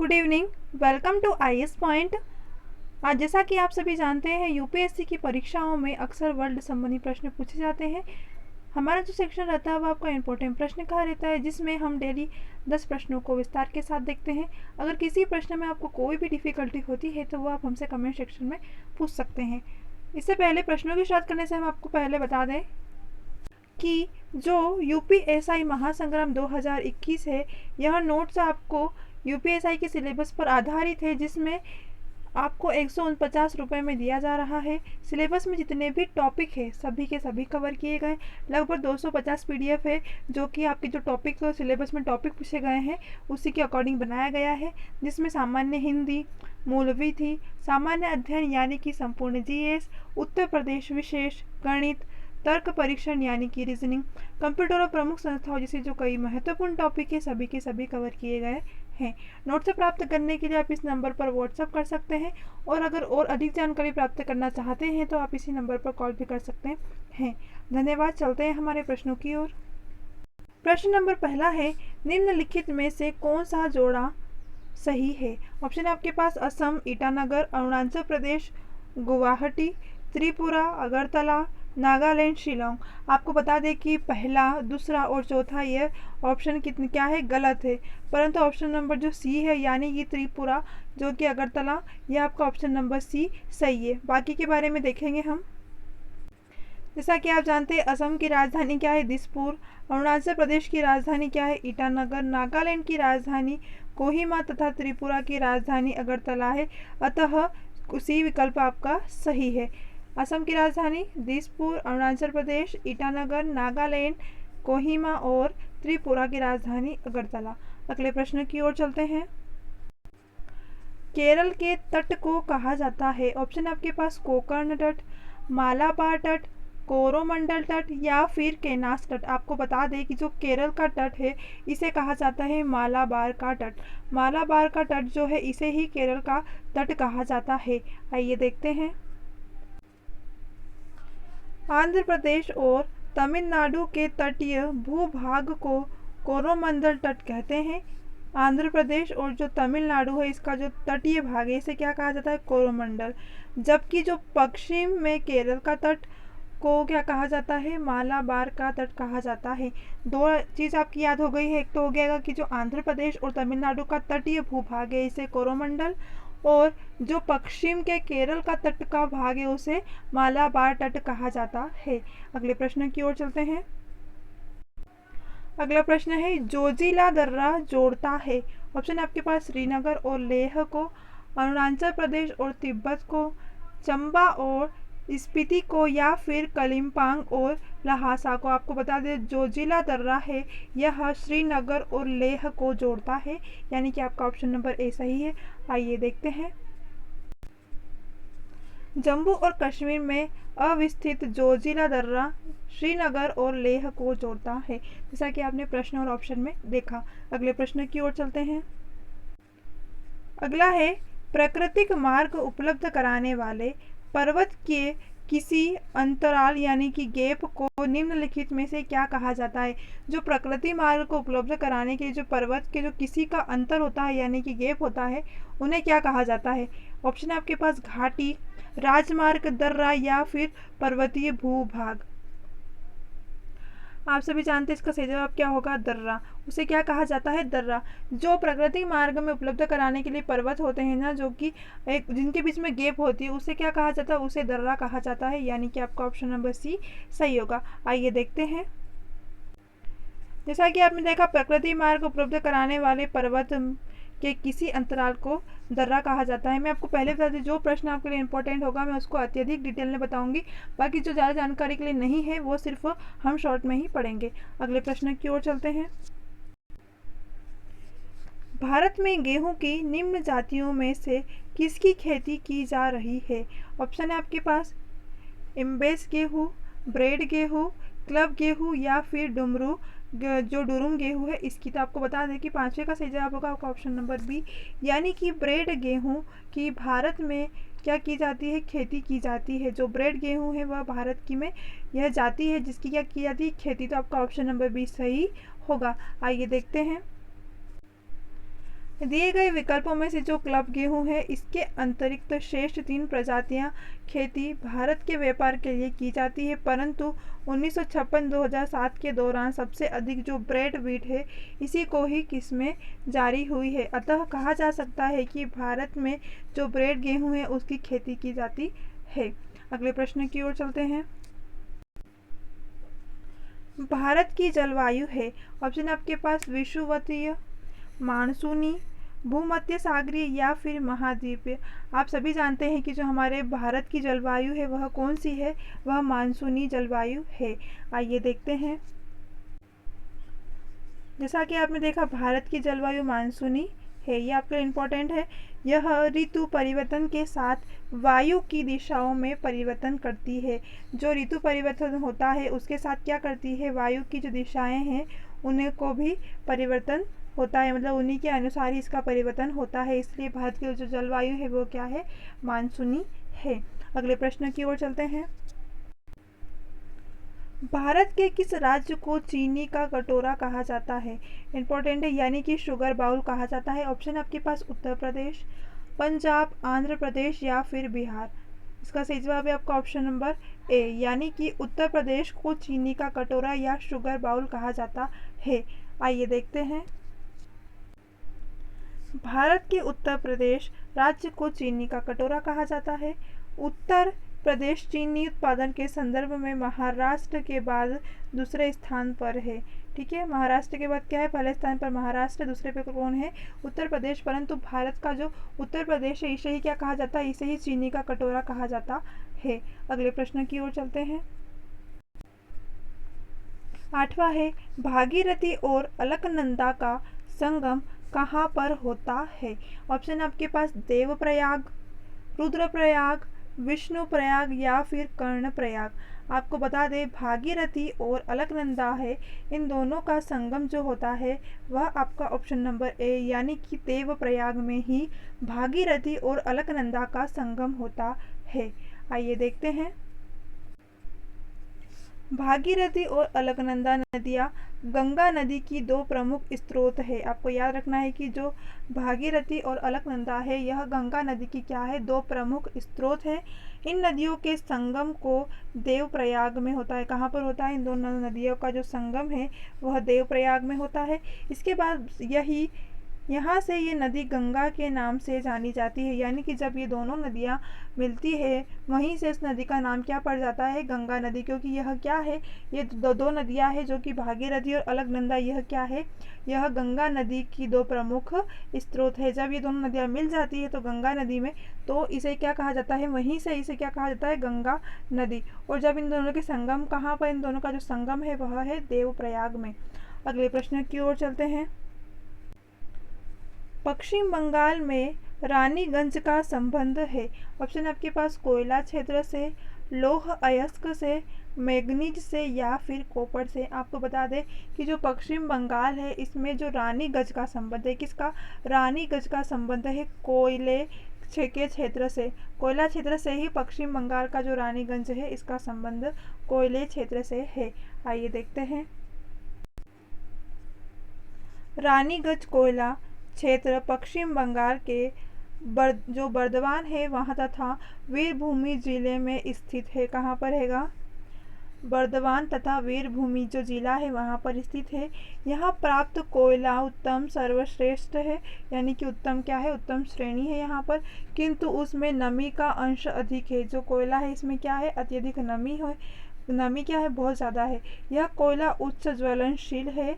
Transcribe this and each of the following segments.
Good evening, welcome to IAS point. आज जैसा कि आप सभी जानते हैं, यूपीएससी की परीक्षाओं में अक्सर वर्ल्ड संबंधी प्रश्न पूछे जाते हैं। हमारा जो सेक्शन रहता है वो आपका इंपॉर्टेंट प्रश्न कहा रहता है, जिसमें हम डेली 10 प्रश्नों को विस्तार के साथ देखते हैं। अगर किसी प्रश्न में आपको कोई भी डिफ़िकल्टी होती है तो वो आप हमसे कमेंट सेक्शन में पूछ सकते हैं। इससे पहले प्रश्नों की शुरुआत करने से हम आपको पहले बता दें कि जो यूपीएसआई महासंग्राम 2021 है, यह नोट्स आपको यूपीएसआई के सिलेबस पर आधारित है, जिसमें आपको 149 रुपये में दिया जा रहा है। सिलेबस में जितने भी टॉपिक है सभी के सभी कवर किए गए। लगभग 250 पीडीएफ है, जो कि आपके जो टॉपिक सिलेबस में टॉपिक पूछे गए हैं उसी के अकॉर्डिंग बनाया गया है, जिसमें सामान्य हिंदी, मूलविधि, सामान्य अध्ययन यानी कि संपूर्ण जीएस, उत्तर प्रदेश विशेष, गणित, तर्क परीक्षण यानी कि रीजनिंग, कंप्यूटर और प्रमुख संस्थाओं जैसे जो कई महत्वपूर्ण टॉपिक है सभी के सभी कवर किए गए हैं। नोट्स प्राप्त करने के लिए आप इस नंबर पर व्हाट्सएप कर सकते हैं, और अगर और अधिक जानकारी प्राप्त करना चाहते हैं तो आप इसी नंबर पर कॉल भी कर सकते हैं। धन्यवाद। चलते हैं हमारे प्रश्नों की ओर। प्रश्न नंबर पहला है, निम्नलिखित में से कौन सा जोड़ा सही है? ऑप्शन है आपके पास असम, ईटानगर, अरुणाचल प्रदेश, गुवाहाटी, त्रिपुरा, अगरतला, नागालैंड, शिलोंग। आपको बता दें कि पहला, दूसरा और चौथा ये ऑप्शन क्या है, गलत है, परंतु ऑप्शन नंबर जो सी है यानी कि त्रिपुरा जो कि अगरतला, यह आपका ऑप्शन नंबर सी सही है। बाकी के बारे में देखेंगे हम। जैसा कि आप जानते हैं, असम की राजधानी क्या है, दिसपुर, अरुणाचल प्रदेश की राजधानी क्या है, ईटानगर, नागालैंड की राजधानी कोहिमा तथा त्रिपुरा की राजधानी अगरतला है, अतः उसी विकल्प आपका सही है। असम की राजधानी दिसपुर, अरुणाचल प्रदेश, ईटानगर, नागालैंड, कोहिमा और त्रिपुरा की राजधानी अगरतला। अगले प्रश्न की ओर चलते हैं। केरल के तट को कहा जाता है? ऑप्शन आपके पास कोकर्ण तट, मालाबार तट, कोरोमंडल तट या फिर केनास तट। आपको बता दें कि जो केरल का तट है इसे कहा जाता है मालाबार का तट। मालाबार का तट जो है इसे ही केरल का तट कहा जाता है। आइए देखते हैं। आंध्र प्रदेश और तमिलनाडु के तटीय भूभाग को कोरोमंडल तट कहते हैं। आंध्र प्रदेश और जो तमिलनाडु है इसका जो तटीय भाग है इसे क्या कहा जाता है, कोरोमंडल। जबकि जो पश्चिम में केरल का तट को क्या कहा जाता है, मालाबार का तट कहा जाता है। दो चीज़ आपकी याद हो गई है, एक तो हो गया कि जो आंध्र प्रदेश और तमिलनाडु का तटीय भूभाग है इसे कोरोमंडल, और जो पश्चिम के केरल का तट का भाग है उसे मालाबार तट कहा जाता है। अगले प्रश्न की ओर चलते हैं। अगला प्रश्न है, जोजिला दर्रा जोड़ता है? ऑप्शन आपके पास श्रीनगर और लेह को, अरुणाचल प्रदेश और तिब्बत को, चंबा और स्पीति को या फिर कलिम्पोंग और लहासा को। आपको बता दें जोजिला दर्रा है यह श्रीनगर और लेह को जोड़ता है, यानी कि आपका ऑप्शन नंबर ए सही है। आइए देखते हैं। जम्मू और कश्मीर में अवस्थित जोजिला दर्रा श्रीनगर और लेह को जोड़ता है, जैसा कि आपने प्रश्न और ऑप्शन में देखा। अगले प्रश्न की ओर चलते हैं। अगला है, प्राकृतिक मार्ग उपलब्ध कराने वाले पर्वत के किसी अंतराल यानी कि गैप को निम्नलिखित में से क्या कहा जाता है? जो प्रकृति मार्ग को उपलब्ध कराने के जो पर्वत के जो किसी का अंतर होता है यानी कि गैप होता है उन्हें क्या कहा जाता है? ऑप्शन है आपके पास घाटी, राजमार्ग, दर्रा या फिर पर्वतीय भूभाग। आप सभी जानते हैं इसका सही जवाब क्या होगा, दर्रा। उसे क्या कहा जाता है, दर्रा। जो प्राकृतिक मार्ग में उपलब्ध कराने के लिए पर्वत होते हैं ना, जो कि एक जिनके बीच में गैप होती है उसे क्या कहा जाता है, उसे दर्रा कहा जाता है, यानी कि आपका ऑप्शन नंबर सी सही होगा। आइए देखते हैं। जैसा कि आपने देखा, प्रकृति मार्ग उपलब्ध कराने वाले पर्वत के किसी अंतराल को दर्रा कहा जाता है। मैं आपको पहले बता दूं, जो प्रश्न आपके लिए इंपॉर्टेंट होगा मैं उसको अत्यधिक डिटेल में बताऊंगी, बाकी जो ज़्यादा जानकारी के लिए नहीं है वो सिर्फ हम शॉर्ट में ही पढ़ेंगे। अगले प्रश्न की ओर चलते हैं। भारत में गेहूं की निम्न जातियों में से किसकी खेती की जा रही है? ऑप्शन है आपके पास इम्बेस गेहूँ, ब्रेड गेहूँ, क्लब गेहूँ या फिर डुमरू जो डुरुम गेहूँ है इसकी। तो आपको बता दें कि पांचवे का सही जवाब होगा आपका ऑप्शन नंबर बी, यानी कि ब्रेड गेहूँ की भारत में क्या की जाती है, खेती की जाती है। जो ब्रेड गेहूँ है वह भारत की में यह जाती है जिसकी क्या की जाती है, खेती। तो आपका ऑप्शन नंबर बी सही होगा। आइए देखते हैं। दिए गए विकल्पों में से जो क्लब गेहूं है इसके अतिरिक्त शेष 3 प्रजातियां खेती भारत के व्यापार के लिए की जाती है, परंतु 1956-2007 के दौरान सबसे अधिक जो ब्रेड व्हीट है इसी को ही किस्में जारी हुई है। अतः कहा जा सकता है कि भारत में जो ब्रेड गेहूं है उसकी खेती की जाती है। अगले प्रश्न की ओर चलते हैं। भारत की जलवायु है, ऑप्शन आपके पास विषुवतीय, मानसूनी, भूमध्य सागरीय या फिर महाद्वीपीय। आप सभी जानते हैं कि जो हमारे भारत की जलवायु है वह कौन सी है, वह मानसूनी जलवायु है। आइए देखते हैं। जैसा कि आपने देखा भारत की जलवायु मानसूनी है, ये आपके लिए इम्पोर्टेंट है। यह ऋतु परिवर्तन के साथ वायु की दिशाओं में परिवर्तन करती है। जो ऋतु परिवर्तन होता है उसके साथ क्या करती है, वायु की जो दिशाएं हैं उन्हें को भी परिवर्तन होता है, मतलब उन्हीं के अनुसार ही इसका परिवर्तन होता है। इसलिए भारत की जो जलवायु है वो क्या है, मानसूनी है। अगले प्रश्न की ओर चलते हैं। भारत के किस राज्य को चीनी का कटोरा कहा जाता है? इंपॉर्टेंट है, यानी कि शुगर बाउल कहा जाता है। ऑप्शन आपके पास उत्तर प्रदेश, पंजाब, आंध्र प्रदेश या फिर बिहार। इसका सही जवाब है आपका ऑप्शन नंबर ए, यानी कि उत्तर प्रदेश को चीनी का कटोरा या शुगर बाउल कहा जाता है। आइए देखते हैं। भारत के उत्तर प्रदेश राज्य को चीनी का कटोरा कहा जाता है। उत्तर प्रदेश चीनी उत्पादन के संदर्भ में महाराष्ट्र के बाद दूसरे स्थान पर है। ठीक है, महाराष्ट्र के बाद क्या है, पहले स्थान पर महाराष्ट्र, दूसरे पे कौन है, उत्तर प्रदेश। परंतु भारत का जो उत्तर प्रदेश है इसे ही क्या कहा जाता है, इसे ही चीनी का कटोरा कहा जाता है। अगले प्रश्न की ओर चलते हैं। 8वां है, भागीरथी और अलकनंदा का संगम कहाँ पर होता है? ऑप्शन आपके पास देवप्रयाग, रुद्रप्रयाग, विष्णुप्रयाग या फिर कर्णप्रयाग। आपको बता दें भागीरथी और अलकनंदा है, इन दोनों का संगम जो होता है वह आपका ऑप्शन नंबर ए, यानी कि देवप्रयाग में ही भागीरथी और अलकनंदा का संगम होता है। आइए देखते हैं। भागीरथी और अलकनंदा नदियाँ गंगा नदी की दो प्रमुख स्रोत है। आपको याद रखना है कि जो भागीरथी और अलकनंदा है यह गंगा नदी की क्या है, दो प्रमुख स्रोत है। इन नदियों के संगम को देवप्रयाग में होता है। कहाँ पर होता है, इन दोनों नदियों का जो संगम है वह देवप्रयाग में होता है। इसके बाद यहाँ से ये नदी गंगा के नाम से जानी जाती है, यानी कि जब ये दोनों नदियाँ मिलती है वहीं से इस नदी का नाम क्या पड़ जाता है, गंगा नदी। क्योंकि यह क्या है, ये दो नदियाँ हैं जो कि भागीरथी और अलकनंदा, यह क्या है, यह गंगा नदी की दो प्रमुख स्रोत है। जब ये दोनों नदियाँ मिल जाती है तो गंगा नदी में, तो इसे क्या कहा जाता है, वहीं से इसे क्या कहा जाता है, गंगा नदी। और जब इन दोनों के संगम कहाँ पर, इन दोनों का जो संगम है वह है देवप्रयाग में। अगले प्रश्न की ओर चलते हैं। पश्चिम बंगाल में रानीगंज का संबंध है। ऑप्शन आपके पास कोयला क्षेत्र से, लौह अयस्क से, मैग्नीज से या फिर कॉपर से। आपको बता दें कि जो पश्चिम बंगाल है इसमें जो रानीगंज का संबंध है, किसका, रानीगंज का संबंध है कोयले के क्षेत्र से। कोयला क्षेत्र से ही पश्चिम बंगाल का जो रानीगंज है इसका संबंध कोयले क्षेत्र से है। आइए देखते हैं। रानीगंज कोयला क्षेत्र पश्चिम बंगाल के जो बर्दवान है वहाँ तथा वीरभूमि जिले में स्थित है। कहाँ पर हैगा, बर्दवान तथा वीरभूमि जो जिला है वहाँ पर स्थित है। यहाँ प्राप्त कोयला उत्तम सर्वश्रेष्ठ है, यानी कि उत्तम क्या है, उत्तम श्रेणी है यहाँ पर, किंतु उसमें नमी का अंश अधिक है। जो कोयला है इसमें क्या है, अत्यधिक नमी है, नमी क्या है, बहुत ज़्यादा है। यह कोयला उच्च ज्वलनशील है,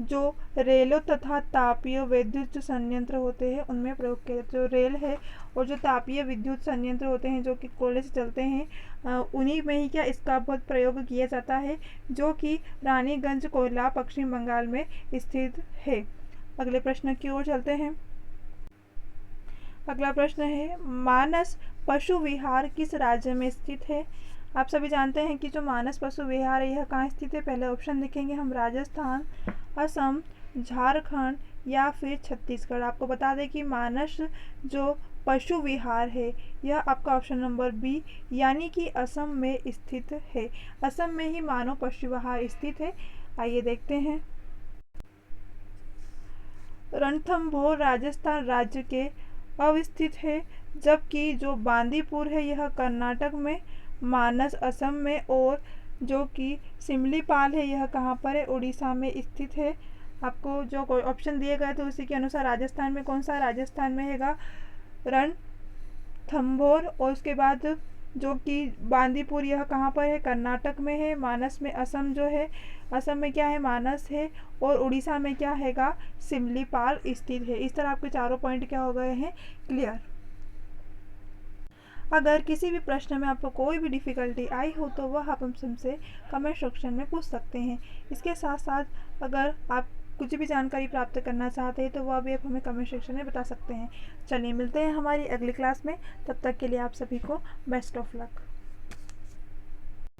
जो रेलों तथा तापीय विद्युत संयंत्र होते हैं उनमें प्रयोग किया जाता है। जो रेल है और जो तापीय विद्युत संयंत्र होते हैं जो कि कोयले से चलते हैं उन्हीं में ही क्या इसका बहुत प्रयोग किया जाता है, जो कि रानीगंज कोयला पश्चिम बंगाल में स्थित है। अगले प्रश्न की ओर चलते हैं। अगला प्रश्न है, मानस पशु विहार किस राज्य में स्थित है? आप सभी जानते हैं कि जो मानस पशु विहार है यह कहाँ स्थित है। पहले ऑप्शन देखेंगे हम, राजस्थान, असम, झारखंड या फिर छत्तीसगढ़। आपको बता दें कि मानस जो पशु विहार है यह आपका ऑप्शन नंबर बी, यानी कि असम में स्थित है। असम में ही मानव पशु विहार स्थित है। आइए देखते हैं। रणथंभौर राजस्थान राज्य के अवस्थित है, जबकि जो बांदीपुर है यह कर्नाटक में, मानस असम में, और जो कि सिमलीपाल है यह कहाँ पर है, उड़ीसा में स्थित है। आपको जो ऑप्शन दिए गए थे उसी के अनुसार राजस्थान में कौन सा, राजस्थान में हैगा रणथंभौर, और उसके बाद जो कि बांदीपुर यह कहाँ पर है, कर्नाटक में है, मानस में असम जो है, असम में क्या है, मानस है, और उड़ीसा में क्या हैगा, सिमलीपाल स्थित है। इस तरह आपके चारों पॉइंट क्या हो गए हैं, क्लियर। अगर किसी भी प्रश्न में आपको कोई भी डिफ़िकल्टी आई हो तो वह आप हमसे कमेंट सेक्शन में पूछ सकते हैं। इसके साथ साथ अगर आप कुछ भी जानकारी प्राप्त करना चाहते हैं तो वह भी आप हमें कमेंट सेक्शन में बता सकते हैं। चलिए मिलते हैं हमारी अगली क्लास में, तब तक के लिए आप सभी को बेस्ट ऑफ लक।